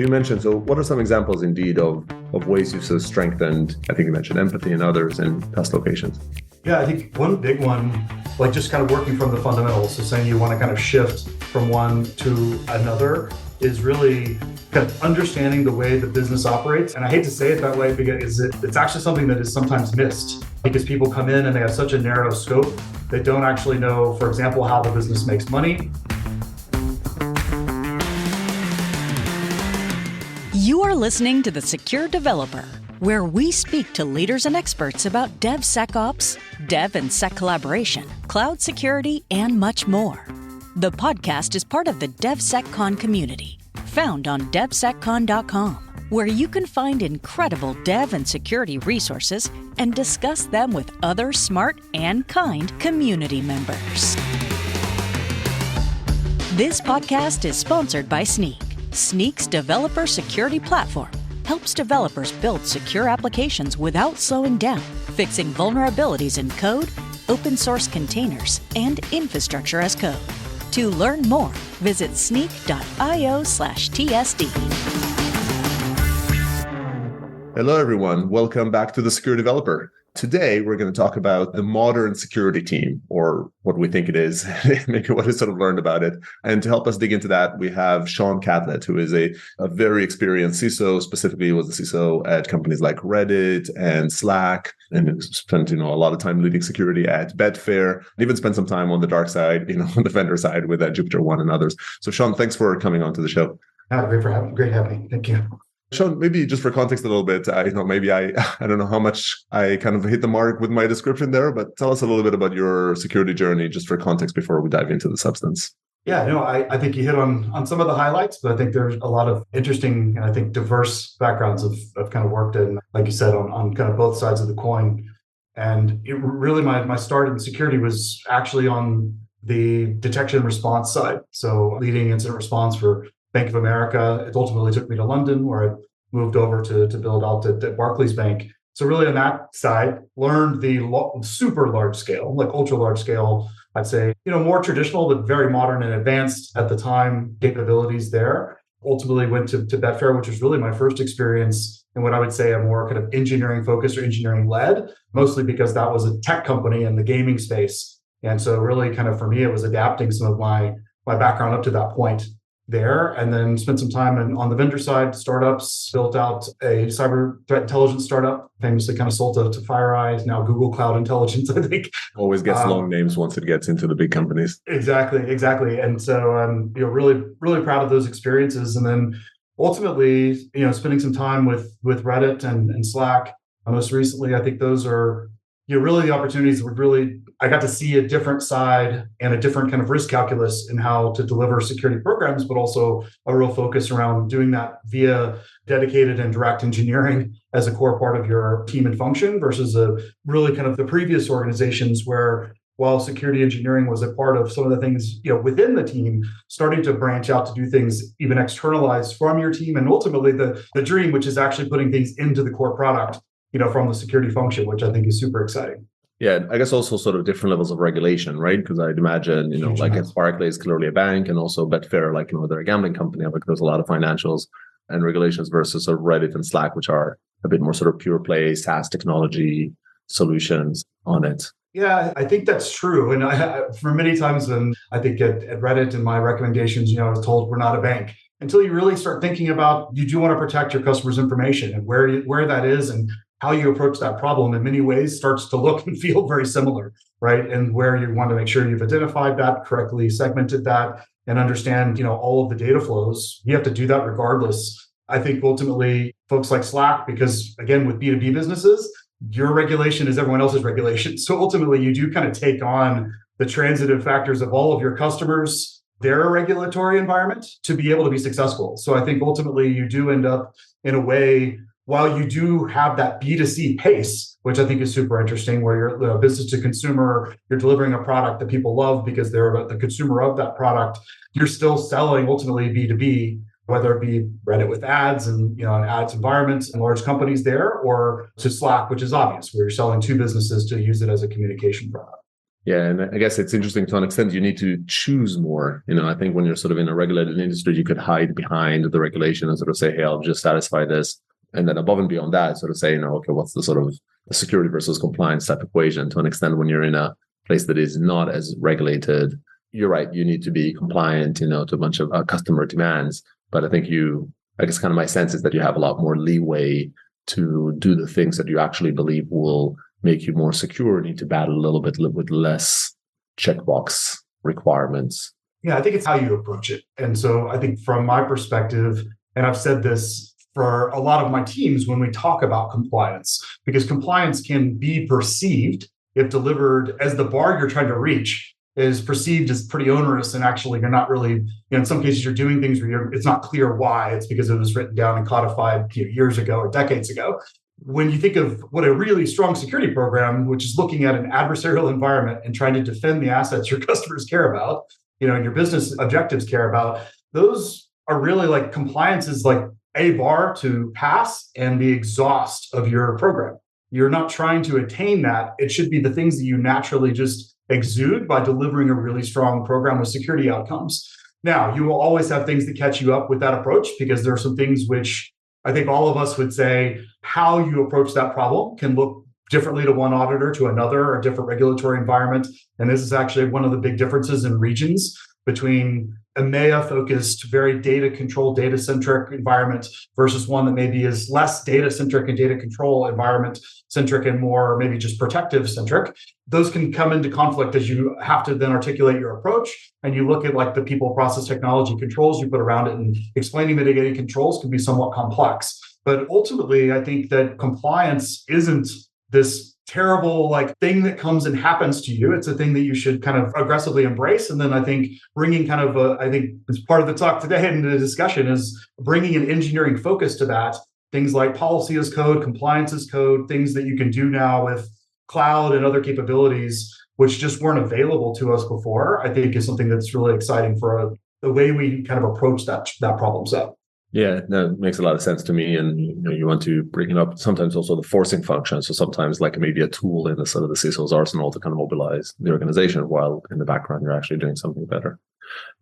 So you mentioned, so what are some examples indeed of ways you've sort of strengthened, I think you mentioned empathy and others in past locations? Yeah, I think one big one, like just kind of working from the fundamentals. So saying you want to kind of shift from one to another is really kind of understanding the way the business operates. And I hate to say it that way because it's actually something that is sometimes missed because people come in and they have such a narrow scope. They don't actually know, for example, how the business makes money. You are listening to The Secure Developer, where we speak to leaders and experts about DevSecOps, Dev and Sec collaboration, cloud security, and much more. The podcast is part of the DevSecCon community, found on devseccon.com, where you can find incredible dev and security resources and discuss them with other smart and kind community members. This podcast is sponsored by Snyk. Snyk's developer security platform helps developers build secure applications without slowing down, fixing vulnerabilities in code, open source containers, and infrastructure as code. To learn more, visit snyk.io/TSD. Hello, everyone. Welcome back to The Secure Developer. Today, we're going to talk about the modern security team, or what we think it is, maybe what is sort of learned about it. And to help us dig into that, we have Sean Catlett, who is a very experienced CISO, specifically was a CISO at companies like Reddit and Slack, and spent a lot of time leading security at Betfair, and even spent some time on the dark side, on the vendor side with Jupiter One and others. So Sean, thanks for coming on to the show. Great having me. Thank you. Sean, maybe just for context a little bit, maybe I don't know how much I kind of hit the mark with my description there, but tell us a little bit about your security journey, just for context before we dive into the substance. Yeah, I think you hit on some of the highlights, but I think there's a lot of interesting and I think diverse backgrounds of kind of worked in, like you said, on kind of both sides of the coin. And it really, my start in security was actually on the detection and response side. So leading incident response for Bank of America. It ultimately took me to London, where I moved over to build out at Barclays Bank. So really on that side, learned the super large scale, like ultra large scale, I'd say, more traditional, but very modern and advanced at the time capabilities there. Ultimately went to Betfair, which was really my first experience in what I would say a more kind of engineering focused or engineering led, mostly because that was a tech company in the gaming space. And so really kind of for me, it was adapting some of my background up to that point there, and then spent some time on the vendor side, startups, built out a cyber threat intelligence startup, famously kind of sold to FireEye, now Google Cloud Intelligence, I think. Always gets long names once it gets into the big companies. Exactly. And so I'm really, really proud of those experiences. And then ultimately, spending some time with Reddit and Slack. Most recently, I think those are really the opportunities that I got to see a different side and a different kind of risk calculus in how to deliver security programs, but also a real focus around doing that via dedicated and direct engineering as a core part of your team and function versus a really kind of the previous organizations where while security engineering was a part of some of the things, within the team, starting to branch out to do things even externalized from your team. And ultimately the dream, which is actually putting things into the core product, from the security function, which I think is super exciting. Yeah, I guess also sort of different levels of regulation, right? Because I'd imagine, like at Barclays, clearly a bank, and also Betfair, like, they're a gambling company. Like there's a lot of financials and regulations versus sort of Reddit and Slack, which are a bit more sort of pure play SaaS technology solutions on it. Yeah, I think that's true. And for many times, I think at Reddit and my recommendations, I was told we're not a bank. Until you really start thinking about, you do want to protect your customers' information and where that is and how you approach that problem in many ways starts to look and feel very similar, right? And where you want to make sure you've identified that, correctly segmented that, and understand, all of the data flows. You have to do that regardless. I think ultimately folks like Slack, because again, with B2B businesses, your regulation is everyone else's regulation. So ultimately you do kind of take on the transitive factors of all of your customers, their regulatory environment to be able to be successful. So I think ultimately you do end up in a way, while you do have that B2C pace, which I think is super interesting, where you're business to consumer, you're delivering a product that people love because they're the consumer of that product, you're still selling ultimately B2B, whether it be Reddit with ads and an ads environments and large companies there, or to Slack, which is obvious, where you're selling to businesses to use it as a communication product. Yeah, and I guess it's interesting to an extent. You need to choose more. I think when you're sort of in a regulated industry, you could hide behind the regulation and sort of say, "Hey, I'll just satisfy this," and then above and beyond that, sort of say, "Okay, what's the sort of the security versus compliance type equation?" To an extent, when you're in a place that is not as regulated, you're right. You need to be compliant, to a bunch of customer demands. But I think I guess, kind of my sense is that you have a lot more leeway to do the things that you actually believe will make you more secure, need to battle a little bit with less checkbox requirements. Yeah, I think it's how you approach it. And so I think from my perspective, and I've said this for a lot of my teams when we talk about compliance, because compliance can be perceived, if delivered as the bar you're trying to reach, is perceived as pretty onerous. And actually, you're not really, in some cases, you're doing things where it's not clear why. It's because it was written down and codified years ago or decades ago. When you think of what a really strong security program, which is looking at an adversarial environment and trying to defend the assets your customers care about, and your business objectives care about, those are really like compliance is like a bar to pass and the exhaust of your program. You're not trying to attain that. It should be the things that you naturally just exude by delivering a really strong program with security outcomes. Now, you will always have things that catch you up with that approach, because there are some things which I think all of us would say how you approach that problem can look differently to one auditor to another, or a different regulatory environment. And this is actually one of the big differences in regions between EMEA-focused, very data-controlled, data-centric environment versus one that maybe is less data-centric and data control environment-centric and more maybe just protective-centric. Those can come into conflict as you have to then articulate your approach, and you look at like the people, process, technology controls you put around it, and explaining mitigating controls can be somewhat complex. But ultimately, I think that compliance isn't this terrible like thing that comes and happens to you. It's a thing that you should kind of aggressively embrace. And then I think bringing kind of I think as part of the talk today and the discussion is bringing an engineering focus to that. Things like policy as code, compliance as code, things that you can do now with cloud and other capabilities, which just weren't available to us before, I think is something that's really exciting for the way we kind of approach that problem set. Yeah, that makes a lot of sense to me. And you want to bring it up sometimes also the forcing function. So sometimes like maybe a tool in the sort of the CISO's arsenal to kind of mobilize the organization, while in the background you're actually doing something better.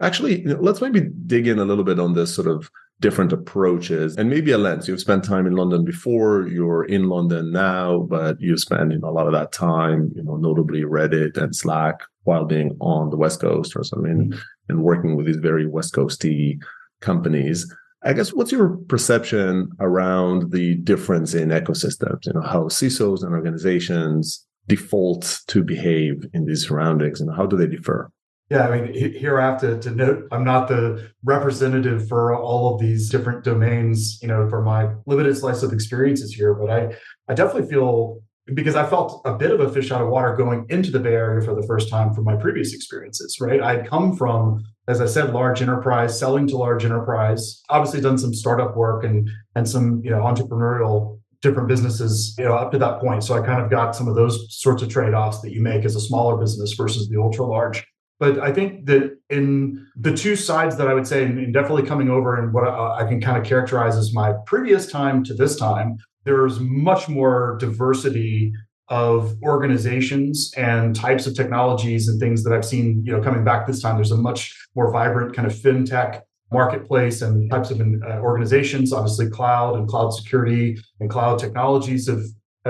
Actually, let's maybe dig in a little bit on this sort of different approaches and maybe a lens. You've spent time in London before, you're in London now, but you spend a lot of that time, notably Reddit and Slack, while being on the West Coast or something, and working with these very West Coasty companies. I guess, what's your perception around the difference in ecosystems? How CISOs and organizations default to behave in these surroundings, and how do they differ? Yeah, I mean, here I have to note, I'm not the representative for all of these different domains, for my limited slice of experiences here, but I definitely feel, because I felt a bit of a fish out of water going into the Bay Area for the first time from my previous experiences, right? I'd come from, as I said, large enterprise, selling to large enterprise, obviously done some startup work and some, entrepreneurial different businesses, up to that point. So I kind of got some of those sorts of trade-offs that you make as a smaller business versus the ultra large. But I think that in the two sides that I would say, and definitely coming over and what I can kind of characterize as my previous time to this time, there's much more diversity of organizations and types of technologies and things that I've seen, coming back this time. There's a much more vibrant kind of fintech marketplace and types of organizations. Obviously, cloud and cloud security and cloud technologies have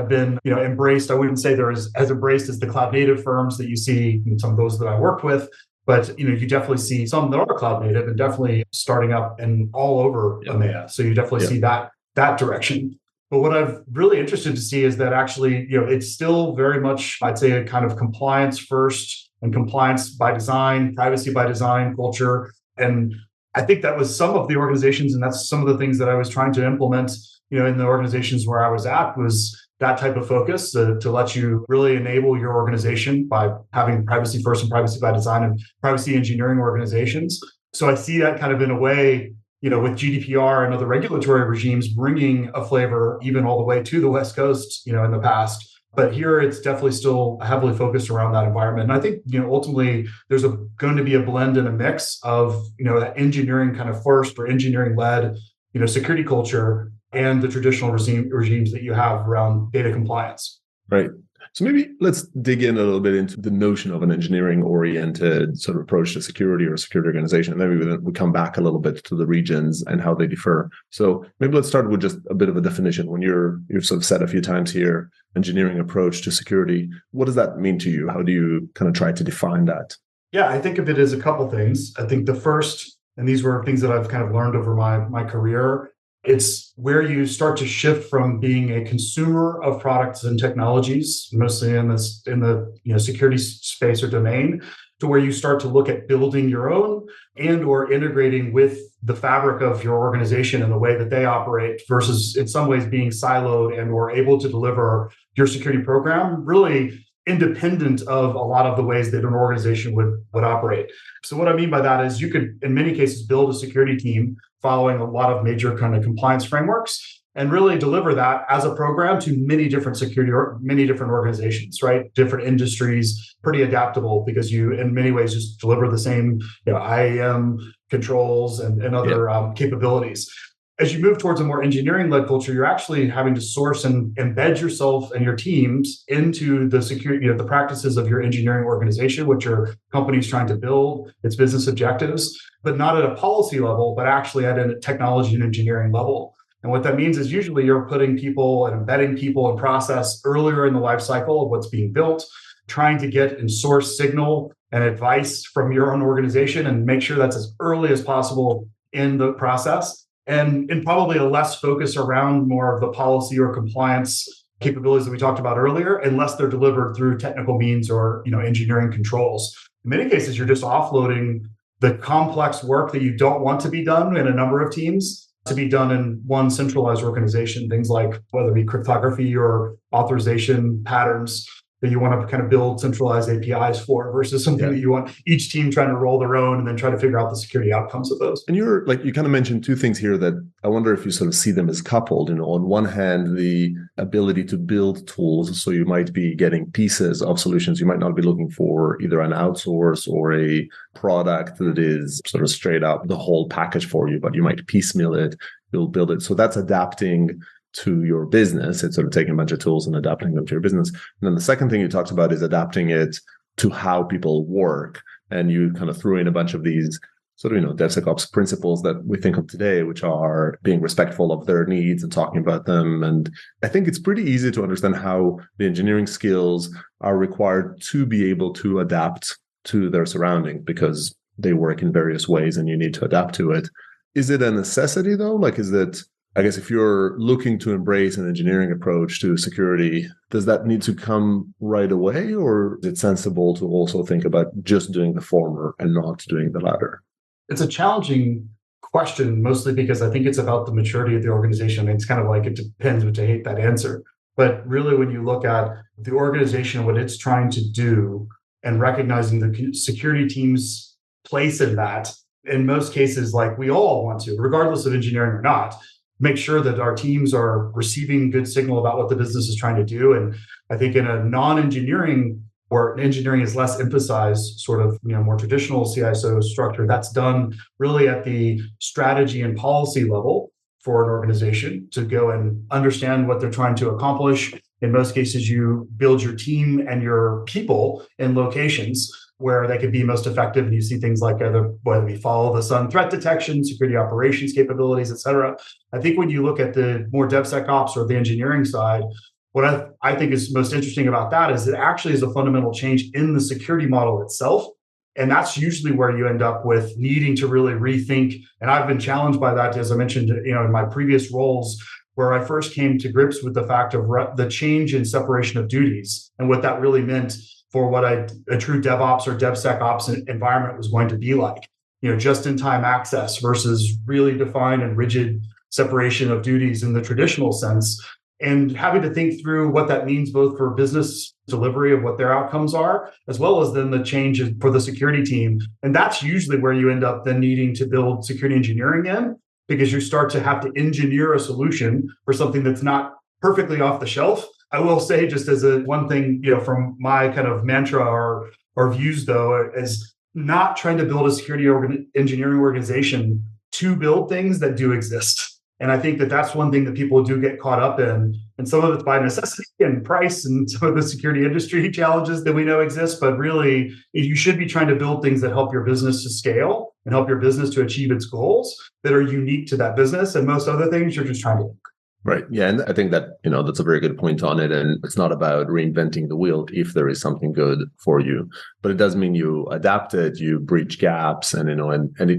been, embraced. I wouldn't say they're as embraced as the cloud native firms that you see in some of those that I worked with, but you definitely see some that are cloud native and definitely starting up and all over EMEA. So you definitely see that direction. But what I'm really interested to see is that actually, it's still very much, I'd say, a kind of compliance first and compliance by design, privacy by design culture. And I think that was some of the organizations, and that's some of the things that I was trying to implement, in the organizations where I was at, was that type of focus to let you really enable your organization by having privacy first and privacy by design and privacy engineering organizations. So I see that kind of in a way, with GDPR and other regulatory regimes bringing a flavor even all the way to the West Coast, in the past. But here it's definitely still heavily focused around that environment. And I think, ultimately there's going to be a blend and a mix of, that engineering kind of first or engineering led, security culture and the traditional regimes that you have around data compliance. Right. So maybe let's dig in a little bit into the notion of an engineering-oriented sort of approach to security or security organization. And then we come back a little bit to the regions and how they differ. So maybe let's start with just a bit of a definition. When you've sort of said a few times here, engineering approach to security, what does that mean to you? How do you kind of try to define that? Yeah, I think of it as a couple things. I think the first, and these were things that I've kind of learned over my career, it's where you start to shift from being a consumer of products and technologies, mostly in the security space or domain, to where you start to look at building your own and or integrating with the fabric of your organization and the way that they operate, versus in some ways being siloed and or able to deliver your security program really independent of a lot of the ways that an organization would operate. So what I mean by that is you could, in many cases, build a security team following a lot of major kind of compliance frameworks and really deliver that as a program to many different organizations, right? Different industries, pretty adaptable because you, in many ways, just deliver the same IAM controls and other capabilities. As you move towards a more engineering-led culture, you're actually having to source and embed yourself and your teams into the security, the practices of your engineering organization, which your company's trying to build, its business objectives, but not at a policy level, but actually at a technology and engineering level. And what that means is usually you're putting people and embedding people in process earlier in the life cycle of what's being built, trying to get and source signal and advice from your own organization and make sure that's as early as possible in the process. And probably a less focus around more of the policy or compliance capabilities that we talked about earlier, unless they're delivered through technical means or engineering controls. In many cases, you're just offloading the complex work that you don't want to be done in a number of teams to be done in one centralized organization. Things like whether it be cryptography or authorization patterns that you want to kind of build centralized APIs for, versus something that you want each team trying to roll their own and then try to figure out the security outcomes of those. And you kind of mentioned two things here that I wonder if you sort of see them as coupled. On one hand, the ability to build tools. So you might be getting pieces of solutions. You might not be looking for either an outsource or a product that is sort of straight up the whole package for you, but you might piecemeal it, you'll build it. So that's adapting to your business. It's sort of taking a bunch of tools and adapting them to your business. And then the second thing you talked about is adapting it to how people work. And you kind of threw in a bunch of these sort of, DevSecOps principles that we think of today, which are being respectful of their needs and talking about them. And I think it's pretty easy to understand how the engineering skills are required to be able to adapt to their surroundings because they work in various ways and you need to adapt to it. Is it a necessity though? I guess if you're looking to embrace an engineering approach to security, does that need to come right away, or is it sensible to also think about just doing the former and not doing the latter? It's a challenging question, mostly because I think it's about the maturity of the organization. It's kind of like it depends, which I hate that answer. But really, when you look at the organization, what it's trying to do, and recognizing the security team's place in that, in most cases, like we all want to, regardless of engineering or not, make sure that our teams are receiving good signal about what the business is trying to do. And I think in a non-engineering, or engineering is less emphasized, sort of more traditional CISO structure, that's done really at the strategy and policy level for an organization to go and understand what they're trying to accomplish. In most cases, you build your team and your people in locations where they could be most effective. And you see things like whether it be follow the sun threat detection, security operations capabilities, et cetera. I think when you look at the more DevSecOps or the engineering side, what I think is most interesting about that is it actually is a fundamental change in the security model itself. And that's usually where you end up with needing to really rethink. And I've been challenged by that, as I mentioned, in my previous roles, where I first came to grips with the fact of the change in separation of duties and what that really meant for what a true DevOps or DevSecOps environment was going to be like. Just-in-time access versus really defined and rigid separation of duties in the traditional sense, and having to think through what that means both for business delivery of what their outcomes are, as well as then the changes for the security team. And that's usually where you end up then needing to build security engineering in, because you start to have to engineer a solution for something that's not perfectly off the shelf. I will say, just as one thing, from my kind of mantra or views, though, is not trying to build a security engineering organization to build things that do exist. And I think that that's one thing that people do get caught up in. And some of it's by necessity and price and some of the security industry challenges that we know exist. But really, you should be trying to build things that help your business to scale and help your business to achieve its goals that are unique to that business. And most other things, you're just trying to. Right. Yeah. And I think that, that's a very good point on it. And it's not about reinventing the wheel if there is something good for you, but it does mean you adapt it, you bridge gaps, and,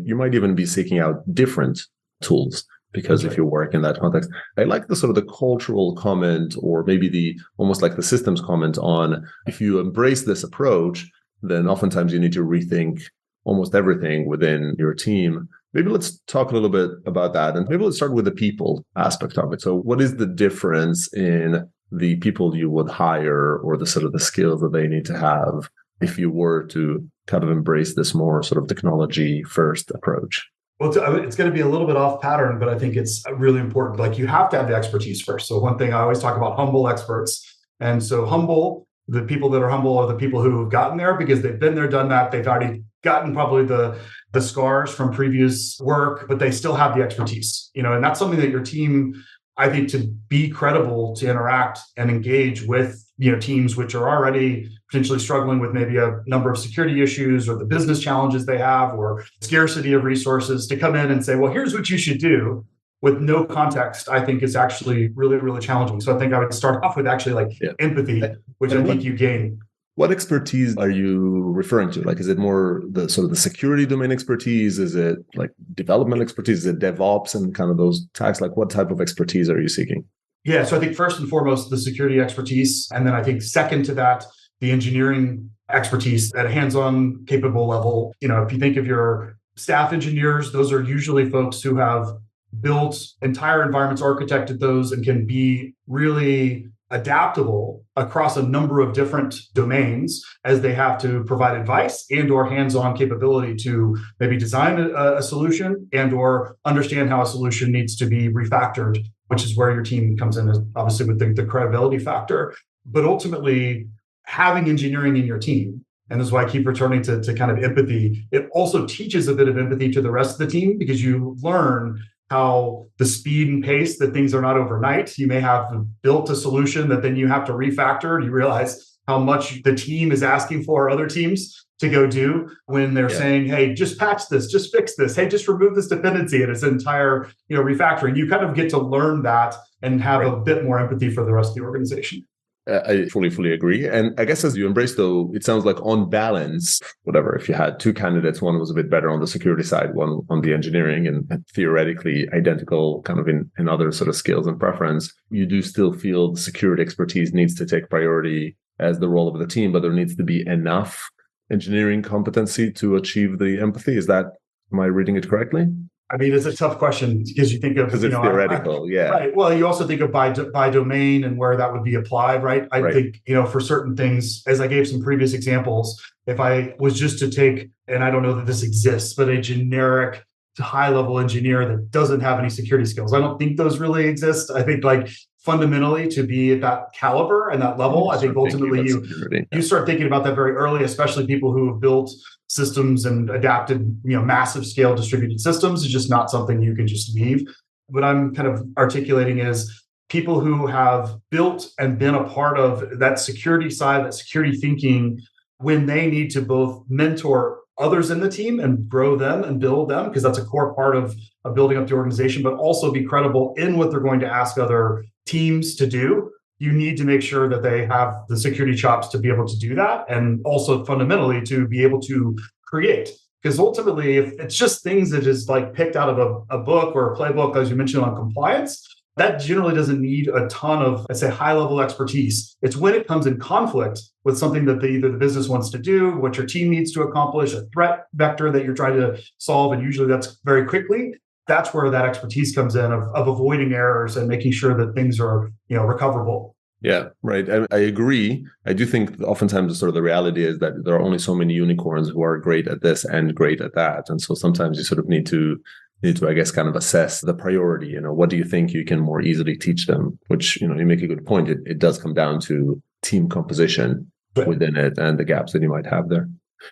you might even be seeking out different tools. Because if you work in that context, I like the sort of the cultural comment, or maybe the almost like the systems comment on, if you embrace this approach, then oftentimes you need to rethink almost everything within your team. Maybe let's talk a little bit about that. And maybe let's start with the people aspect of it. So what is the difference in the people you would hire, or the sort of the skills that they need to have if you were to kind of embrace this more sort of technology first approach? Well, it's going to be a little bit off pattern, but I think it's really important. Like, you have to have the expertise first. So one thing I always talk about, humble experts. And so the people that are humble are the people who have gotten there because they've been there, done that. They've already gotten probably the scars from previous work, but they still have the expertise, and that's something that your team, I think, to be credible, to interact and engage with, teams which are already potentially struggling with maybe a number of security issues or the business challenges they have or scarcity of resources, to come in and say, well, here's what you should do with no context, I think is actually really, really challenging. So I think I would start off with actually empathy, which I think you gain. What expertise are you referring to? Like, is it more the sort of the security domain expertise? Is it like development expertise? Is it DevOps and kind of those tags? Like, what type of expertise are you seeking? Yeah, so I think first and foremost, the security expertise. And then I think second to that, the engineering expertise at a hands-on capable level. If you think of your staff engineers, those are usually folks who have built entire environments, architected those, and can be really adaptable across a number of different domains as they have to provide advice and or hands-on capability to maybe design a solution and or understand how a solution needs to be refactored, which is where your team comes in, obviously with the credibility factor. But ultimately, having engineering in your team, and this is why I keep returning to kind of empathy, it also teaches a bit of empathy to the rest of the team, because you learn how the speed and pace that things are not overnight. You may have built a solution that then you have to refactor, and you realize how much the team is asking for other teams to go do when they're saying, hey, just patch this, just fix this. Hey, just remove this dependency, and it's an entire, refactoring. You kind of get to learn that and have a bit more empathy for the rest of the organization. I fully agree. And I guess as you embrace, though, it sounds like on balance, whatever, if you had two candidates, one was a bit better on the security side, one on the engineering, and theoretically identical kind of in other sort of skills and preference, you do still feel the security expertise needs to take priority as the role of the team, but there needs to be enough engineering competency to achieve the empathy. Am I reading it correctly? I mean, it's a tough question because you think of, because it's theoretical, right. Well, you also think of by domain and where that would be applied, right? I think, for certain things, as I gave some previous examples, if I was just to take, and I don't know that this exists, but a generic high-level engineer that doesn't have any security skills, I don't think those really exist. I think fundamentally to be at that caliber and that level, I think ultimately you start thinking about that very early, especially people who have built systems and adapted, massive scale distributed systems. Is just not something you can just leave. What I'm kind of articulating is people who have built and been a part of that security side, that security thinking, when they need to both mentor others in the team and grow them and build them, because that's a core part of building up the organization, but also be credible in what they're going to ask other teams to do. You need to make sure that they have the security chops to be able to do that, and also fundamentally to be able to create. Because ultimately, if it's just things that is picked out of a book or a playbook, as you mentioned on compliance, that generally doesn't need a ton of, I'd say, high-level expertise. It's when it comes in conflict with something that either the business wants to do, what your team needs to accomplish, a threat vector that you're trying to solve, and usually that's very quickly. That's where that expertise comes in of avoiding errors and making sure that things are, recoverable. Yeah, right. I agree. I do think oftentimes sort of the reality is that there are only so many unicorns who are great at this and great at that. And so sometimes you sort of need to, I guess, kind of assess the priority. What do you think you can more easily teach them? Which, you make a good point. It does come down to team composition within it and the gaps that you might have there.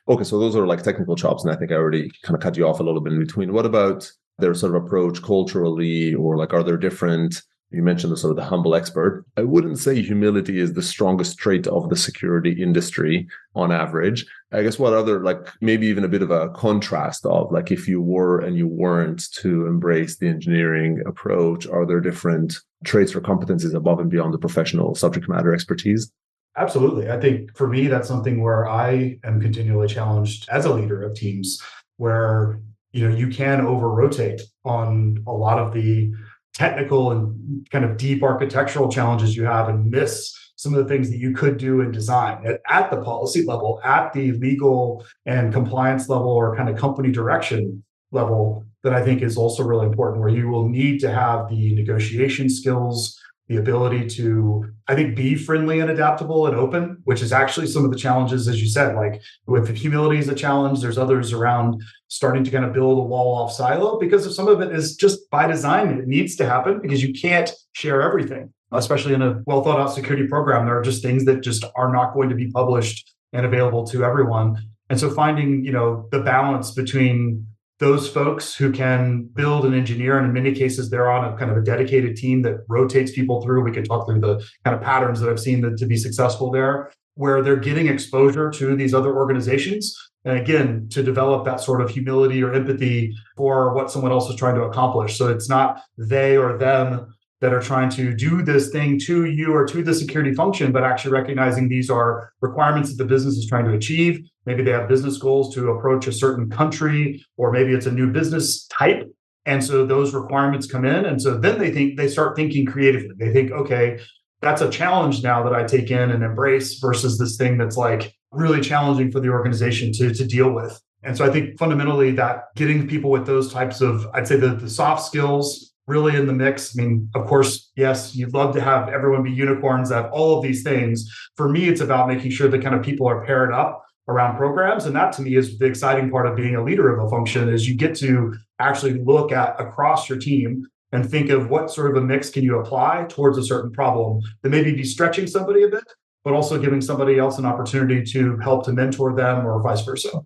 Okay, so those are technical chops. And I think I already kind of cut you off a little bit in between. What about their sort of approach culturally, or like, are there different, you mentioned the sort of the humble expert. I wouldn't say humility is the strongest trait of the security industry on average. I guess what other, like maybe even a bit of a contrast of like, if you were and you weren't to embrace the engineering approach, are there different traits or competencies above and beyond the professional subject matter expertise? Absolutely. I think for me, that's something where I am continually challenged as a leader of teams, where you can over rotate on a lot of the technical and kind of deep architectural challenges you have and miss some of the things that you could do in design at the policy level, at the legal and compliance level, or kind of company direction level, that I think is also really important, where you will need to have the negotiation skills, the ability to, I think, be friendly and adaptable and open, which is actually some of the challenges, as you said, like with humility is a challenge. There's others around starting to kind of build a wall off silo, because of some of it is just by design. It needs to happen because you can't share everything, especially in a well thought out security program. There are just things that just are not going to be published and available to everyone. And so finding, the balance between those folks who can build and engineer, and in many cases, they're on a kind of a dedicated team that rotates people through. We can talk through the kind of patterns that I've seen to be successful there, where they're getting exposure to these other organizations. And again, to develop that sort of humility or empathy for what someone else is trying to accomplish. So it's not they or them that are trying to do this thing to you or to the security function, but actually recognizing these are requirements that the business is trying to achieve. Maybe they have business goals to approach a certain country, or maybe it's a new business type. And so those requirements come in. And so then they start thinking creatively. They think, okay, that's a challenge now that I take in and embrace, versus this thing that's like really challenging for the organization to deal with. And so I think fundamentally that getting people with those types of, I'd say the soft skills really in the mix. I mean, of course, yes, you'd love to have everyone be unicorns at all of these things. For me, it's about making sure the kind of people are paired up around programs. And that to me is the exciting part of being a leader of a function, is you get to actually look at across your team and think of what sort of a mix can you apply towards a certain problem that maybe be stretching somebody a bit, but also giving somebody else an opportunity to help to mentor them, or vice versa.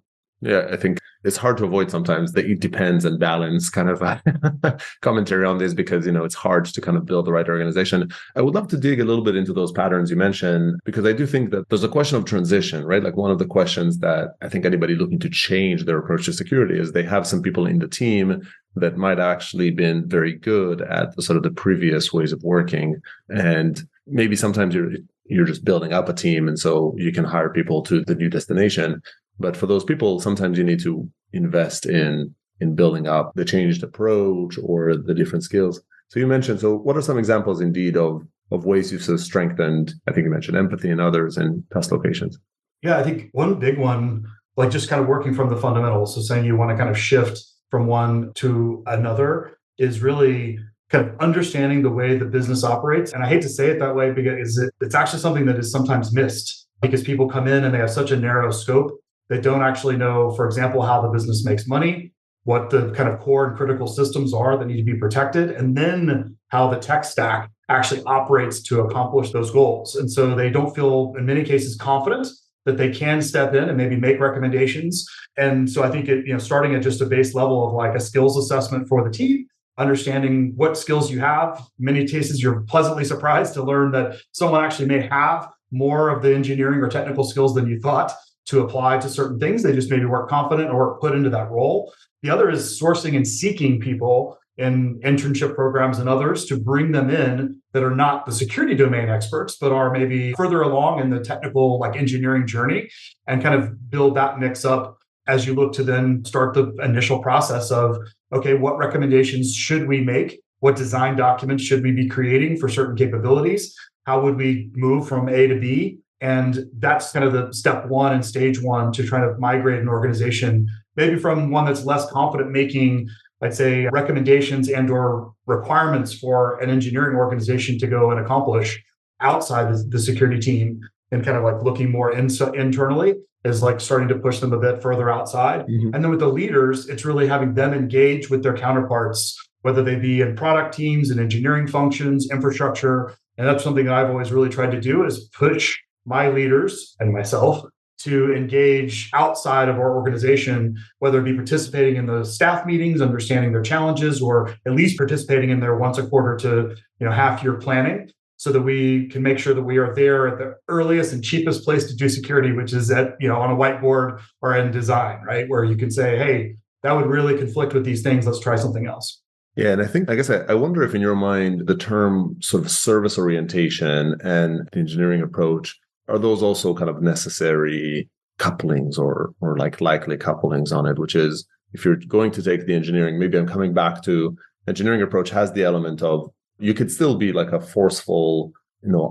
Yeah, I think it's hard to avoid sometimes the it depends and balance kind of commentary on this, because, it's hard to kind of build the right organization. I would love to dig a little bit into those patterns you mentioned, because I do think that there's a question of transition, right? Like one of the questions that I think anybody looking to change their approach to security is they have some people in the team that might actually been very good at the sort of the previous ways of working. And maybe sometimes you're just building up a team, and so you can hire people to the new destination. But for those people, sometimes you need to invest in building up the changed approach or the different skills. So you mentioned, so what are some examples indeed of ways you've sort of strengthened, I think you mentioned empathy and others in past locations? Yeah, I think one big one, like just kind of working from the fundamentals. So saying you want to kind of shift from one to another is really kind of understanding the way the business operates. And I hate to say it that way, because it's actually something that is sometimes missed, because people come in and they have such a narrow scope. They don't actually know, for example, how the business makes money, what the kind of core and critical systems are that need to be protected, and then how the tech stack actually operates to accomplish those goals. And so they don't feel, in many cases, confident that they can step in and maybe make recommendations. And so I think starting at just a base level of like a skills assessment for the team, understanding what skills you have. In many cases, you're pleasantly surprised to learn that someone actually may have more of the engineering or technical skills than you thought to apply to certain things. They just maybe weren't confident or weren't put into that role. The other is sourcing and seeking people in internship programs and others to bring them in that are not the security domain experts, but are maybe further along in the technical, like engineering journey, and kind of build that mix up as you look to then start the initial process of, okay, what recommendations should we make? What design documents should we be creating for certain capabilities? How would we move from A to B? And that's kind of the step one and stage one to try to migrate an organization, maybe from one that's less confident making, I'd say, recommendations and or requirements for an engineering organization to go and accomplish outside the security team, and kind of like looking more internally is like starting to push them a bit further outside. Mm-hmm. And then with the leaders, it's really having them engage with their counterparts, whether they be in product teams and engineering functions, infrastructure. And that's something that I've always really tried to do, is push my leaders and myself to engage outside of our organization, whether it be participating in the staff meetings, understanding their challenges, or at least participating in their once a quarter to half year planning, so that we can make sure that we are there at the earliest and cheapest place to do security, which is at on a whiteboard or in design, right? Where you can say, hey, that would really conflict with these things. Let's try something else. Yeah, and I guess I wonder if in your mind, the term sort of service orientation and the engineering approach, are those also kind of necessary couplings or like likely couplings on it, which is if you're going to take the engineering, maybe I'm coming back to engineering approach has the element of you could still be like a forceful,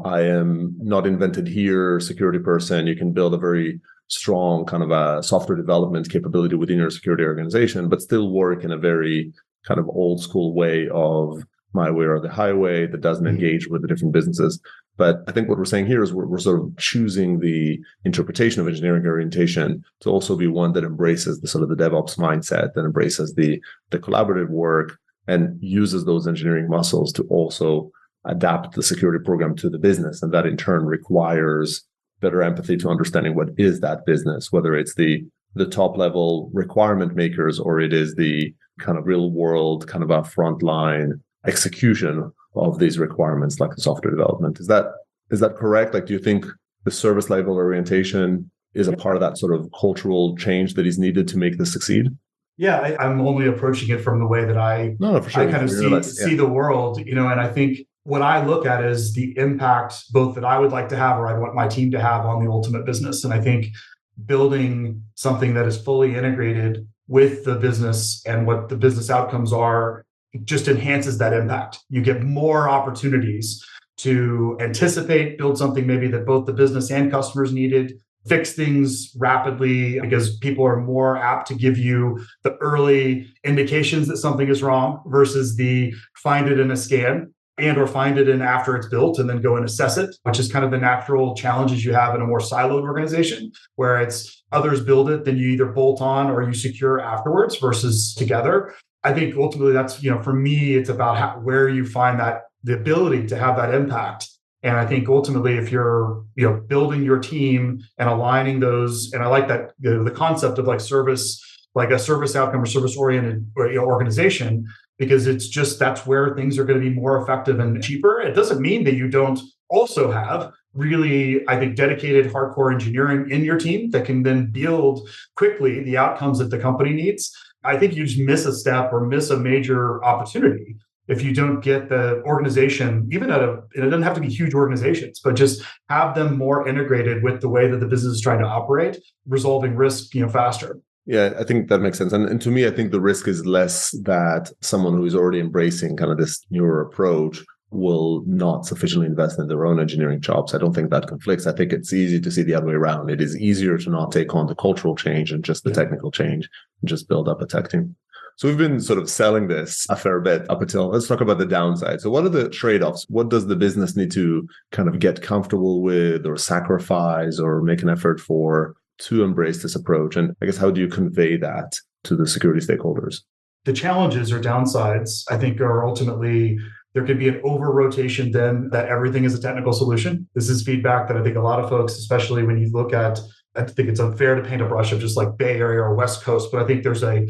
I am not invented here security person. You can build a very strong kind of a software development capability within your security organization, but still work in a very kind of old school way of my way or the highway that doesn't engage with the different businesses. But I think what we're saying here is we're sort of choosing the interpretation of engineering orientation to also be one that embraces the sort of the DevOps mindset, that embraces the collaborative work and uses those engineering muscles to also adapt the security program to the business. And that in turn requires better empathy to understanding what is that business, whether it's the top level requirement makers or it is the kind of real world kind of a frontline execution of these requirements like the software development. Is that correct? Like, do you think the service level orientation is a part of that sort of cultural change that is needed to make this succeed? Yeah, I'm only approaching it from the way that I kind of see the world, and I think what I look at is the impact both that I would like to have or I want my team to have on the ultimate business. And I think building something that is fully integrated with the business and what the business outcomes are just enhances that impact. You get more opportunities to anticipate, build something maybe that both the business and customers needed, fix things rapidly because people are more apt to give you the early indications that something is wrong versus the find it in a scan and or find it in after it's built and then go and assess it, which is kind of the natural challenges you have in a more siloed organization where it's others build it, then you either bolt on or you secure afterwards versus together. I think ultimately that's, for me, it's about where you find that the ability to have that impact. And I think ultimately, if you're, building your team and aligning those, and I like that the concept of like service, like a service outcome or service oriented organization, because it's just that's where things are going to be more effective and cheaper. It doesn't mean that you don't also have really, I think, dedicated hardcore engineering in your team that can then build quickly the outcomes that the company needs. I think you just miss a step or miss a major opportunity if you don't get the organization, even it doesn't have to be huge organizations, but just have them more integrated with the way that the business is trying to operate, resolving risk, faster. Yeah, I think that makes sense. And to me, I think the risk is less that someone who is already embracing kind of this newer approach will not sufficiently invest in their own engineering chops. I don't think that conflicts. I think it's easy to see the other way around. It is easier to not take on the cultural change and just the technical change and just build up a tech team. So we've been sort of selling this a fair bit up until, let's talk about the downside. So what are the trade-offs? What does the business need to kind of get comfortable with or sacrifice or make an effort for to embrace this approach? And I guess, how do you convey that to the security stakeholders? The challenges or downsides, I think, are ultimately there could be an over-rotation then that everything is a technical solution. This is feedback that I think a lot of folks, especially when you look at, I think it's unfair to paint a brush of just like Bay Area or West Coast, but I think there's a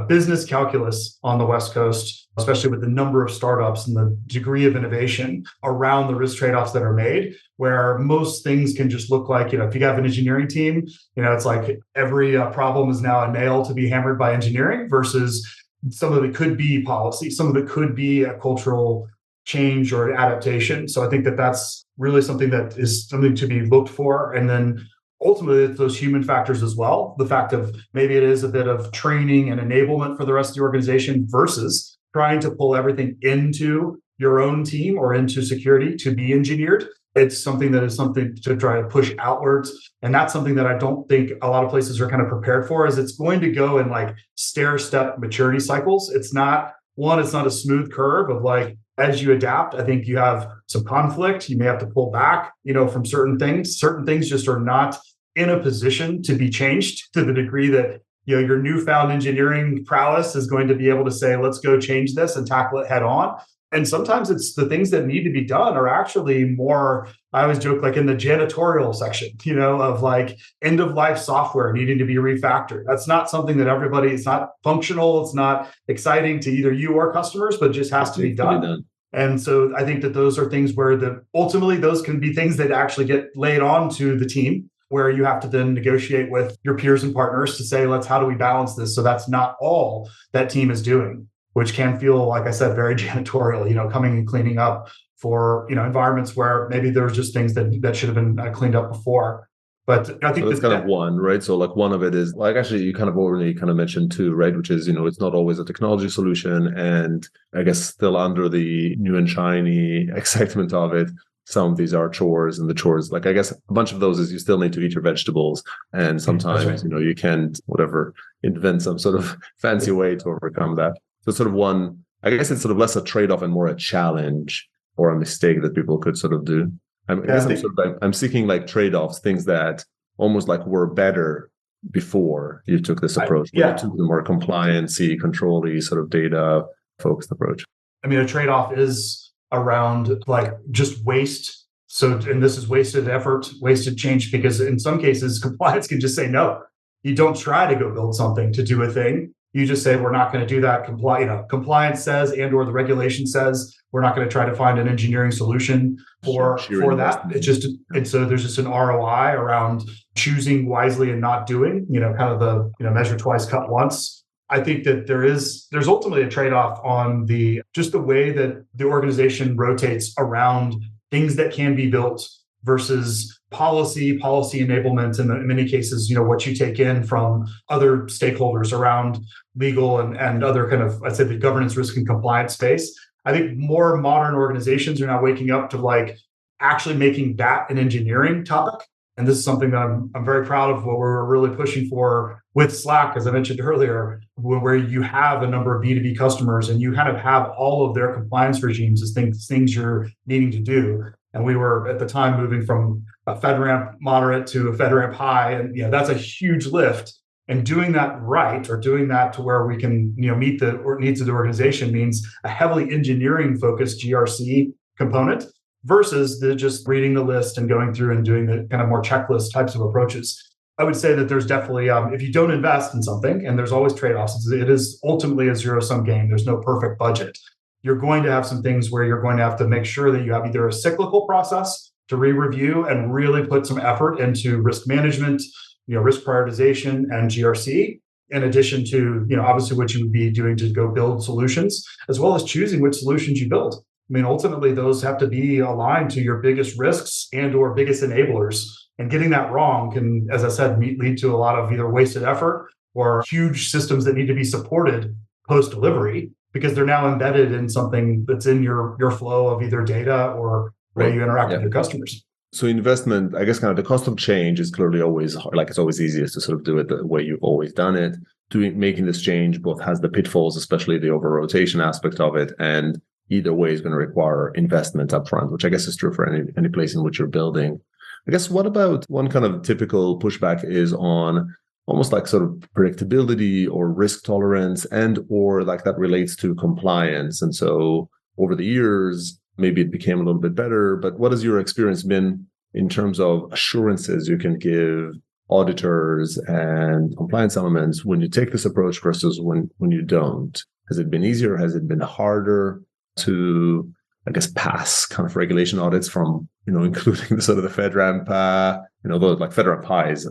business calculus on the West Coast, especially with the number of startups and the degree of innovation around the risk trade-offs that are made, where most things can just look like, if you have an engineering team, it's like every problem is now a nail to be hammered by engineering versus some of it could be policy, some of it could be a cultural change or adaptation. So I think that that's really something that is something to be looked for. And then ultimately, it's those human factors as well. The fact of maybe it is a bit of training and enablement for the rest of the organization versus trying to pull everything into your own team or into security to be engineered. It's something to try to push outwards. And that's something that I don't think a lot of places are kind of prepared for, is it's going to go in like stair-step maturity cycles. It's not a smooth curve of like, as you adapt, I think you have some conflict. You may have to pull back, from certain things. Certain things just are not in a position to be changed to the degree that, your newfound engineering prowess is going to be able to say, let's go change this and tackle it head on. And sometimes it's the things that need to be done are actually more, I always joke, like in the janitorial section, of like end of life software needing to be refactored. That's not something that it's not functional. It's not exciting to either you or customers, but it just has to be done. And so I think that those are things where ultimately those can be things that actually get laid on to the team, where you have to then negotiate with your peers and partners to say, how do we balance this? So that's not all that team is doing, which can feel, like I said, very janitorial, coming and cleaning up for, environments where maybe there was just things that should have been cleaned up before. But I think that's kind of one, right? So one of it is actually you kind of already mentioned too, right? Which is, it's not always a technology solution. And I guess still under the new and shiny excitement of it, some of these are chores, and the chores, I guess a bunch of those is you still need to eat your vegetables. And sometimes, right, you can't, invent some sort of fancy way to overcome that. So sort of one, I guess it's sort of less a trade-off and more a challenge or a mistake that people could sort of do. I'm seeking trade-offs, things that almost were better before you took this approach. You took the more compliance-y, control-y sort of data-focused approach. I mean, a trade-off is around just waste. So, and this is wasted effort, wasted change, because in some cases, compliance can just say, no, you don't try to go build something to do a thing. You just say, we're not going to do that. Compliance says, or the regulation says, we're not going to try to find an engineering solution for that. It's just, and so there's just an ROI around choosing wisely and not doing, kind of the, measure twice, cut once. I think that there's ultimately a trade-off on the way that the organization rotates around things that can be built versus policy enablement, and in many cases, what you take in from other stakeholders around legal and other kind of, I'd say, the governance, risk, and compliance space. I think more modern organizations are now waking up to actually making that an engineering topic. And this is something that I'm very proud of, what we're really pushing for with Slack, as I mentioned earlier, where you have a number of B2B customers and you kind of have all of their compliance regimes as things you're needing to do. And we were at the time moving from a FedRAMP moderate to a FedRAMP high. And that's a huge lift. And doing that right, or doing that to where we can meet the needs of the organization, means a heavily engineering focused GRC component versus just reading the list and going through and doing the kind of more checklist types of approaches. I would say that there's definitely, if you don't invest in something, and there's always trade-offs, it is ultimately a zero-sum game. There's no perfect budget. You're going to have some things where you're going to have to make sure that you have either a cyclical process to re-review and really put some effort into risk management, risk prioritization, and GRC, in addition to, obviously what you would be doing to go build solutions, as well as choosing which solutions you build. I mean, ultimately, those have to be aligned to your biggest risks and or biggest enablers. And getting that wrong can, as I said, lead to a lot of either wasted effort or huge systems that need to be supported post-delivery, because they're now embedded in something that's in your flow of either data or the way you interact with your customers. So investment, I guess, kind of the cost of change is clearly always hard. It's always easiest to sort of do it the way you've always done it. Making this change both has the pitfalls, especially the over-rotation aspect of it, and either way is going to require investment upfront, which I guess is true for any place in which you're building. I guess, what about one kind of typical pushback is on almost sort of predictability or risk tolerance, and or that relates to compliance. And so over the years, maybe it became a little bit better, but what has your experience been in terms of assurances you can give auditors and compliance elements when you take this approach versus when you don't? Has it been easier? Has it been harder to, I guess, pass kind of regulation audits from, including the sort of the FedRAMP, those FedRAMP highs,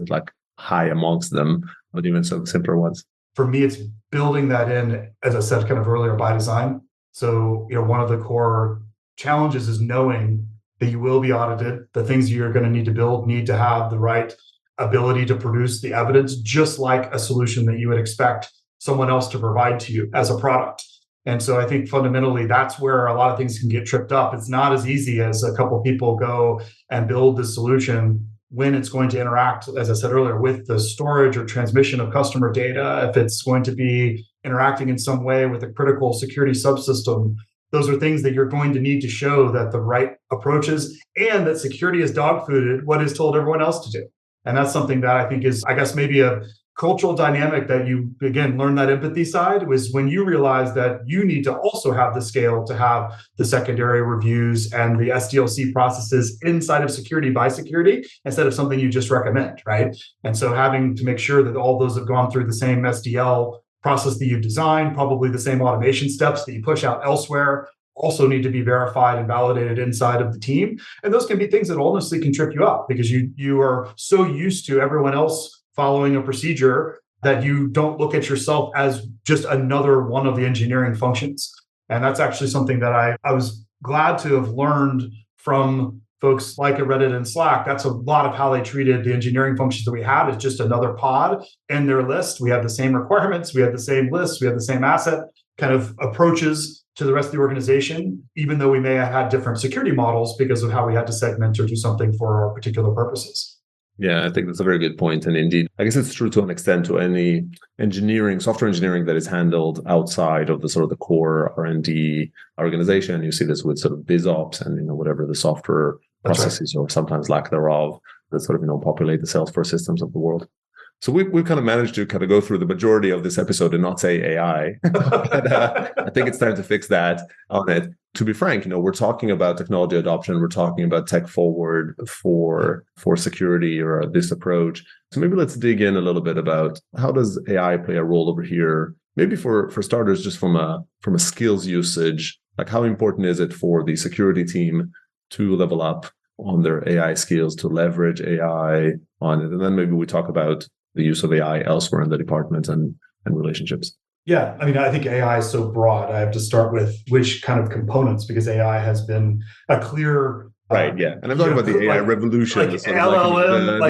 high amongst them, but even some simpler ones? For me, it's building that in, as I said, kind of earlier, by design. So, one of the core challenges is knowing that you will be audited. The things you're going to need to build need to have the right ability to produce the evidence, just like a solution that you would expect someone else to provide to you as a product. And so I think fundamentally that's where a lot of things can get tripped up. It's not as easy as a couple of people go and build the solution when it's going to interact, as I said earlier, with the storage or transmission of customer data, if it's going to be interacting in some way with a critical security subsystem. Those are things that you're going to need to show that the right approaches and that security is dog-fooded what is told everyone else to do. And that's something that I think is, I guess, maybe a cultural dynamic that you, again, learn that empathy side was when you realize that you need to also have the scale to have the secondary reviews and the SDLC processes inside of security by security instead of something you just recommend, right? And so having to make sure that all those have gone through the same SDL process that you've designed, probably the same automation steps that you push out elsewhere, also need to be verified and validated inside of the team. And those can be things that honestly can trip you up because you are so used to everyone else following a procedure that you don't look at yourself as just another one of the engineering functions. And that's actually something that I was glad to have learned from folks like at Reddit and Slack. That's a lot of how they treated the engineering functions that we had as just another pod in their list. We have the same requirements, we have the same lists, we have the same asset kind of approaches to the rest of the organization, even though we may have had different security models because of how we had to segment or do something for our particular purposes. Yeah, I think that's a very good point. And indeed, I guess it's true to an extent to any software engineering that is handled outside of the sort of the core R&D organization. You see this with sort of BizOps and, whatever the software processes or sometimes lack thereof that sort of, populate the Salesforce systems of the world. So we've kind of managed to kind of go through the majority of this episode and not say AI. But, I think it's time to fix that on it. To be frank, we're talking about technology adoption. We're talking about tech forward for security or this approach. So maybe let's dig in a little bit about how does AI play a role over here? Maybe for starters, just from a skills usage, like how important is it for the security team to level up on their AI skills, to leverage AI on it? And then maybe we talk about the use of AI elsewhere in the department and relationships. Yeah, I mean, I think AI is so broad. I have to start with which kind of components, because AI has been a clear... Right, yeah. And I'm talking about the AI revolution. Like LLM,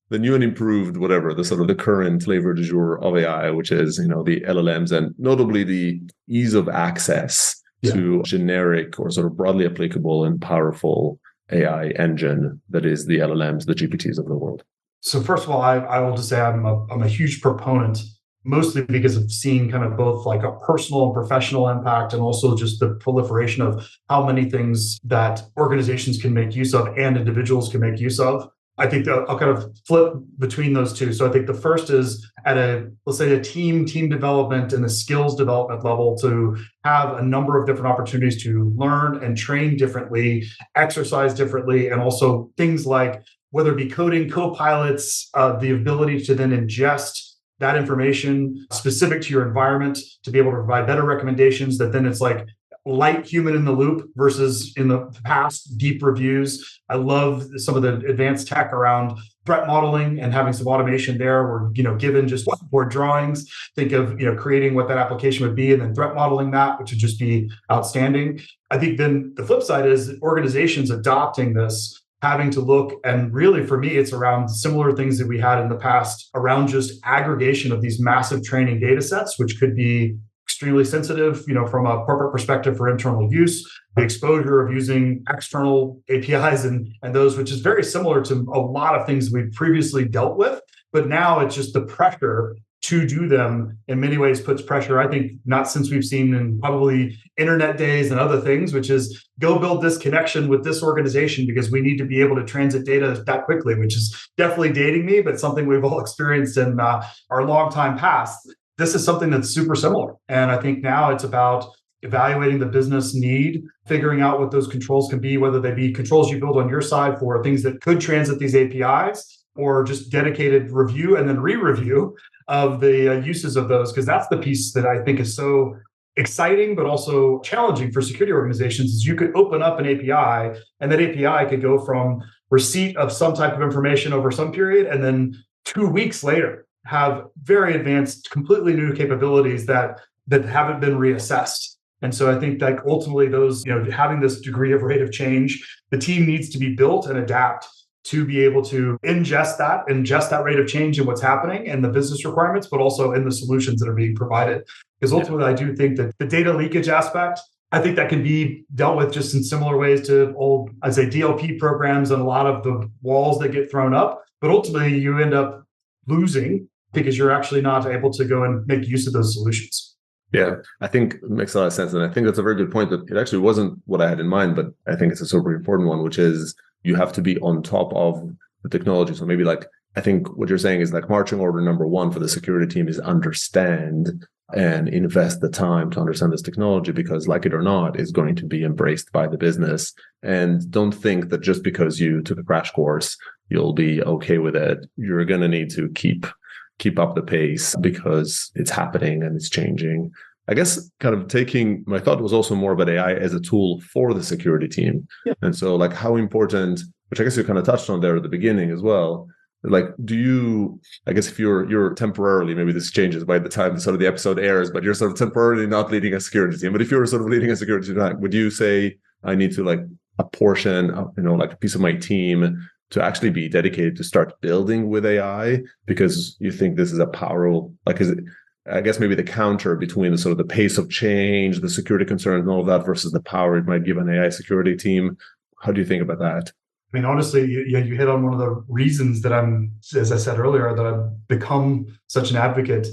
the new and improved, whatever, the sort of the current flavor du jour of AI, which is, the LLMs, and notably the ease of access to generic or sort of broadly applicable and powerful AI engine that is the LLMs, the GPTs of the world. So first of all, I will just say I'm a huge proponent, mostly because of seeing kind of both like a personal and professional impact, and also just the proliferation of how many things that organizations can make use of and individuals can make use of. I think that I'll kind of flip between those two. So I think the first is at let's say a team development and the skills development level, to have a number of different opportunities to learn and train differently, exercise differently, and also things like whether it be coding, co-pilots, the ability to then ingest that information specific to your environment to be able to provide better recommendations that then it's like light human in the loop versus in the past deep reviews. I love some of the advanced tech around threat modeling and having some automation there. We're given just whiteboard drawings, think of creating what that application would be and then threat modeling that, which would just be outstanding. I think then the flip side is organizations adopting this, having to look, and really for me, it's around similar things that we had in the past around just aggregation of these massive training data sets, which could be extremely sensitive, from a corporate perspective for internal use, the exposure of using external APIs and those, which is very similar to a lot of things we've previously dealt with. But now it's just the pressure to do them in many ways puts pressure, I think, not since we've seen in probably internet days and other things, which is go build this connection with this organization because we need to be able to transit data that quickly, which is definitely dating me, but something we've all experienced in our long time past. This is something that's super similar. And I think now it's about evaluating the business need, figuring out what those controls can be, whether they be controls you build on your side for things that could transit these APIs, or just dedicated review and then re-review of the uses of those, because that's the piece that I think is so exciting, but also challenging for security organizations, is you could open up an API and that API could go from receipt of some type of information over some period, and then 2 weeks later have very advanced, completely new capabilities that haven't been reassessed. And so I think like ultimately those, having this degree of rate of change, the team needs to be built and adapt to be able to ingest that rate of change in what's happening and the business requirements, but also in the solutions that are being provided. Because ultimately, I do think that the data leakage aspect, I think that can be dealt with just in similar ways to old, I'd say, DLP programs and a lot of the walls that get thrown up. But ultimately, you end up losing because you're actually not able to go and make use of those solutions. Yeah, I think it makes a lot of sense. And I think that's a very good point, that it actually wasn't what I had in mind, but I think it's a super important one, which is you have to be on top of the technology. So maybe like I think what you're saying is like marching order number one for the security team is understand and invest the time to understand this technology, because like it or not, it's going to be embraced by the business. And don't think that just because you took a crash course, you'll be okay with it. You're going to need to keep up the pace because it's happening and it's changing. I guess kind of taking my thought was also more about AI as a tool for the security team. Yeah. And so like how important, which I guess you kind of touched on there at the beginning as well, like, do you, I guess if you're temporarily, maybe this changes by the time sort of the episode airs, but you're sort of temporarily not leading a security team. But if you're sort of leading a security team, would you say I need to like a portion of, like a piece of my team to actually be dedicated to start building with AI because you think this is a powerful, like, is it, I guess maybe the counter between the sort of the pace of change, the security concerns and all of that versus the power it might give an AI security team. How do you think about that? I mean, honestly, you hit on one of the reasons that I'm, as I said earlier, that I've become such an advocate.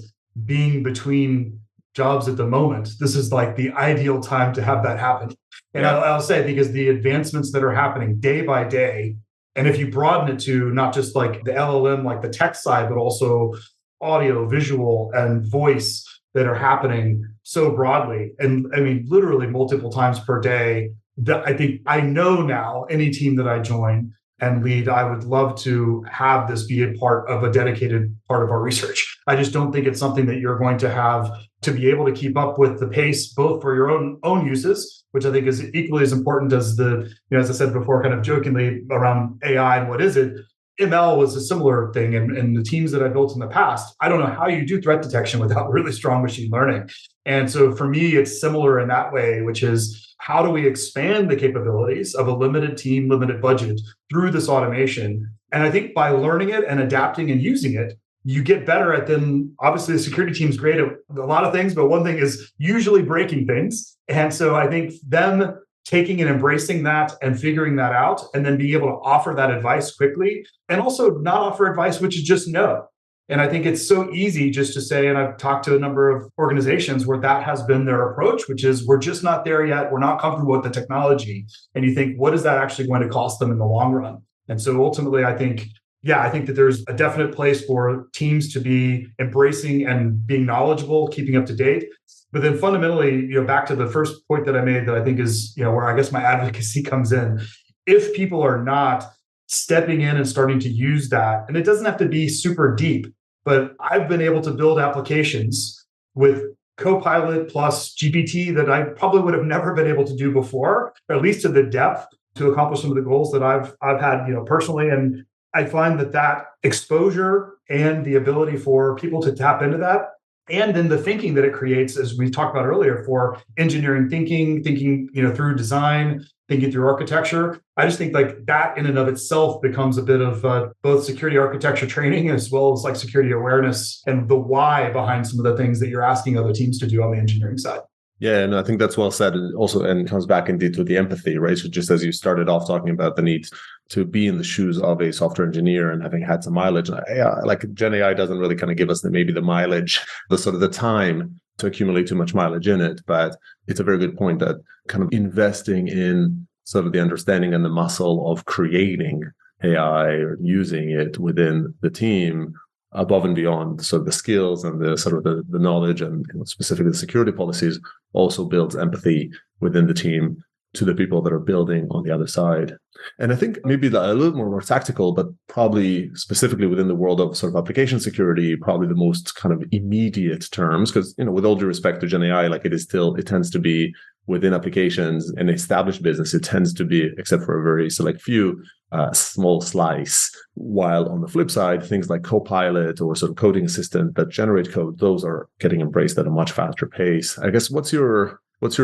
Being between jobs at the moment, this is like the ideal time to have that happen. And Yeah. I'll say, because the advancements that are happening day by day, and if you broaden it to not just like the LLM, like the tech side, but also audio, visual, and voice that are happening so broadly, and I mean, literally multiple times per day, that I think I know now any team that I join and lead, I would love to have this be a part of a dedicated part of our research. I just don't think it's something that you're going to have to be able to keep up with the pace, both for your own uses, which I think is equally as important as the, as I said before, kind of jokingly around AI and what is it. ML was a similar thing, and the teams that I built in the past, I don't know how you do threat detection without really strong machine learning. And so for me, it's similar in that way, which is how do we expand the capabilities of a limited team, limited budget through this automation? And I think by learning it and adapting and using it, you get better at them. Obviously, the security team's great at a lot of things, but one thing is usually breaking things. And so I think them taking and embracing that and figuring that out, and then being able to offer that advice quickly, and also not offer advice, which is just no. And I think it's so easy just to say, and I've talked to a number of organizations where that has been their approach, which is we're just not there yet. We're not comfortable with the technology. And you think, what is that actually going to cost them in the long run? And so ultimately, I think that there's a definite place for teams to be embracing and being knowledgeable, keeping up to date. But then fundamentally, back to the first point that I made that I think is, where I guess my advocacy comes in. If people are not stepping in and starting to use that, and it doesn't have to be super deep, but I've been able to build applications with Copilot plus GPT that I probably would have never been able to do before, or at least to the depth to accomplish some of the goals that I've had, personally. And I find that exposure and the ability for people to tap into that, and then the thinking that it creates, as we talked about earlier, for engineering thinking, through design, thinking through architecture. I just think like that in and of itself becomes a bit of both security architecture training as well as like security awareness and the why behind some of the things that you're asking other teams to do on the engineering side. Yeah, and I think that's well said. And also, and comes back indeed to the empathy, right? So just as you started off talking about the need to be in the shoes of a software engineer and having had some mileage, like Gen AI doesn't really kind of give us maybe the mileage, the sort of the time to accumulate too much mileage in it. But it's a very good point that kind of investing in sort of the understanding and the muscle of creating AI or using it within the team above and beyond sort of the skills and the sort of the knowledge and specifically the security policies also builds empathy within the team to the people that are building on the other side. And I think maybe a little more tactical, but probably specifically within the world of sort of application security, probably the most kind of immediate terms, because, with all due respect to Gen AI, like it tends to be within applications and established business, it tends to be, except for a very select few, small slice. While on the flip side, things like Copilot or sort of coding assistant that generate code, those are getting embraced at a much faster pace. I guess what's your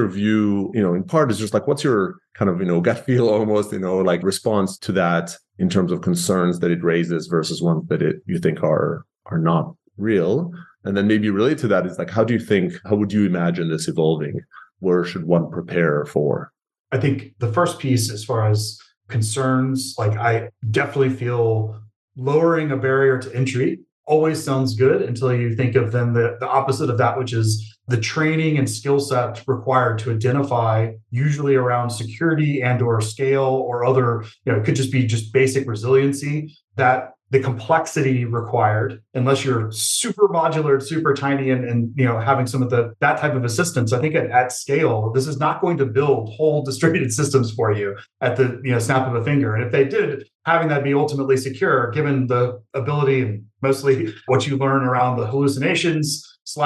view, in part is just like, what's your kind of, gut feel almost, like response to that in terms of concerns that it raises versus ones that you think are not real? And then maybe related to that is like, how would you imagine this evolving? Where should one prepare for? I think the first piece, as far as concerns, like I definitely feel lowering a barrier to entry always sounds good until you think of then the opposite of that, which is the training and skill set required to identify, usually around security and or scale or other, it could just be just basic resiliency, that the complexity required, unless you're super modular, super tiny, and having some of that type of assistance. I think at scale, this is not going to build whole distributed systems for you at the snap of a finger. And if they did, having that be ultimately secure, given the ability and mostly what you learn around the hallucinations /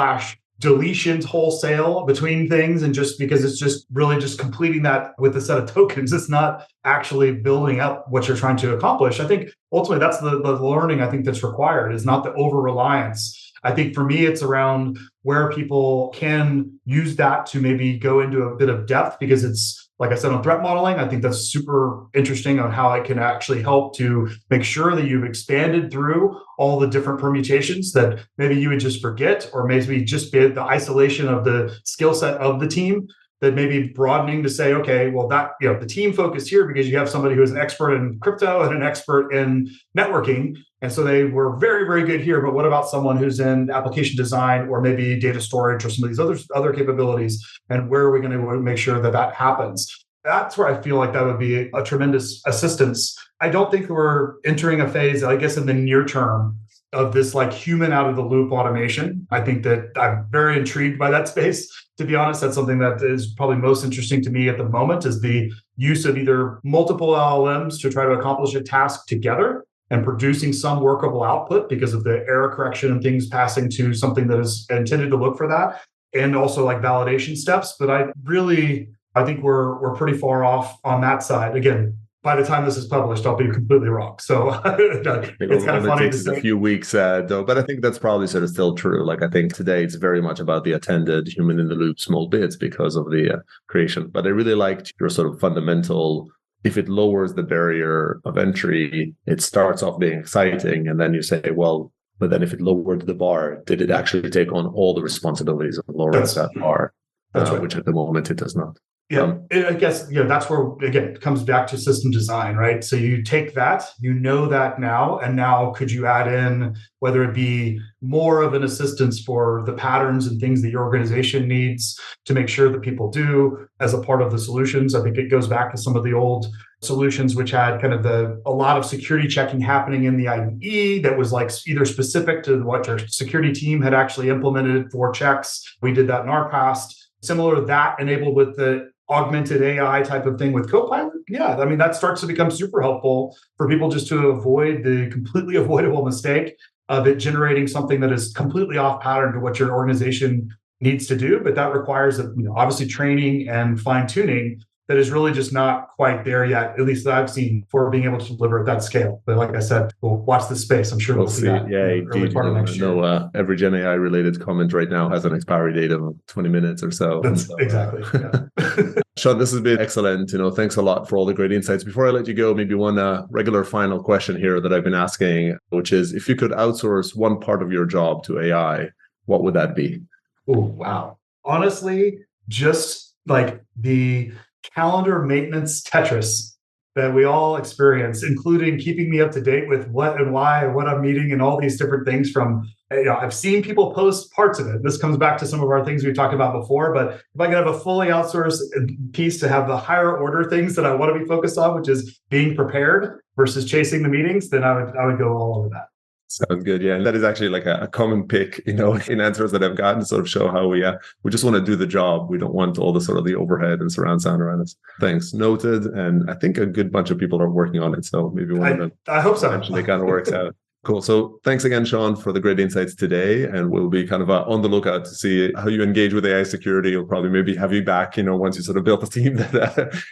deletions wholesale between things, and just because it's just really just completing that with a set of tokens, it's not actually building up what you're trying to accomplish. I think ultimately that's the learning I think that's required, is not the over reliance. I think for me, it's around where people can use that to maybe go into a bit of depth, because it's, like I said, on threat modeling, I think that's super interesting on how it can actually help to make sure that you've expanded through all the different permutations that maybe you would just forget, or maybe just be the isolation of the skill set of the team, that maybe broadening to say, okay, well, that, the team focused here because you have somebody who is an expert in crypto and an expert in networking. And so they were very, very good here. But what about someone who's in application design or maybe data storage or some of these other capabilities? And where are we going to make sure that happens? That's where I feel like that would be a tremendous assistance. I don't think we're entering a phase, I guess, in the near term of this like human out of the loop automation. I think that I'm very intrigued by that space. To be honest, that's something that is probably most interesting to me at the moment, is the use of either multiple LLMs to try to accomplish a task together and producing some workable output because of the error correction and things passing to something that is intended to look for that, and also like validation steps. But I think we're pretty far off on that side. Again, by the time this is published, I'll be completely wrong. So it's kind of funny. It takes a few weeks, though, but I think that's probably sort of still true. Like I think today it's very much about the attended human in the loop small bits because of the creation. But I really liked your sort of fundamental. If it lowers the barrier of entry, it starts off being exciting, and then you say, well, but then if it lowered the bar, did it actually take on all the responsibilities of lowering that bar? That's right. Which at the moment it does not. Yeah, I guess, that's where, again, it comes back to system design, right? So you take that, that now, and now could you add in, whether it be more of an assistance for the patterns and things that your organization needs to make sure that people do as a part of the solutions. I think it goes back to some of the old solutions, which had kind of a lot of security checking happening in the IDE that was like either specific to what your security team had actually implemented for checks. We did that in our past. Similar to that, enabled with the augmented AI type of thing with Copilot. Yeah, I mean, that starts to become super helpful for people just to avoid the completely avoidable mistake of it generating something that is completely off pattern to what your organization needs to do. But that requires, obviously training and fine tuning that is really just not quite there yet, at least that I've seen, for being able to deliver at that scale. But like I said, we'll watch this space. I'm sure we'll see that. Yeah, indeed. Part of next year. Every Gen AI related comment right now has an expiry date of 20 minutes or so. That's exactly. Yeah. Sean, this has been excellent. Thanks a lot for all the great insights. Before I let you go, maybe one regular final question here that I've been asking, which is, if you could outsource one part of your job to AI, what would that be? Oh, wow. Honestly, just like the calendar maintenance Tetris that we all experience, including keeping me up to date with what and why and what I'm meeting and all these different things from, I've seen people post parts of it. This comes back to some of our things we've talked about before, but if I could have a fully outsourced piece to have the higher order things that I want to be focused on, which is being prepared versus chasing the meetings, then I would go all over that. Sounds good. Yeah. And that is actually like a common pick, in answers that I've gotten to sort of show how we just want to do the job. We don't want all the sort of the overhead and surround sound around us. Thanks. Noted. And I think a good bunch of people are working on it. So maybe one of them. I hope so. Eventually kind of works out. Cool. So thanks again, Sean, for the great insights today. And we'll be kind of on the lookout to see how you engage with AI security. We'll probably maybe have you back, once you sort of built a team that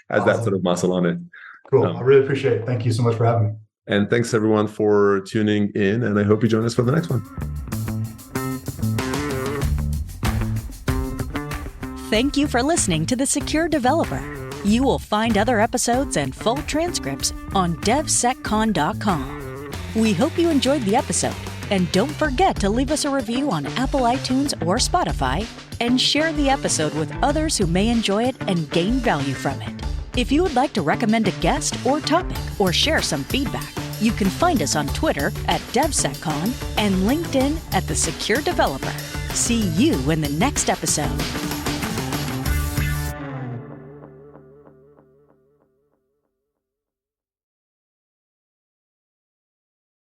has that sort of muscle on it. Cool. I really appreciate it. Thank you so much for having me. And thanks everyone for tuning in, and I hope you join us for the next one. Thank you for listening to The Secure Developer. You will find other episodes and full transcripts on devseccon.com. We hope you enjoyed the episode, and don't forget to leave us a review on Apple iTunes or Spotify, and share the episode with others who may enjoy it and gain value from it. If you would like to recommend a guest or topic or share some feedback, you can find us on Twitter at DevSecCon and LinkedIn at The Secure Developer. See you in the next episode.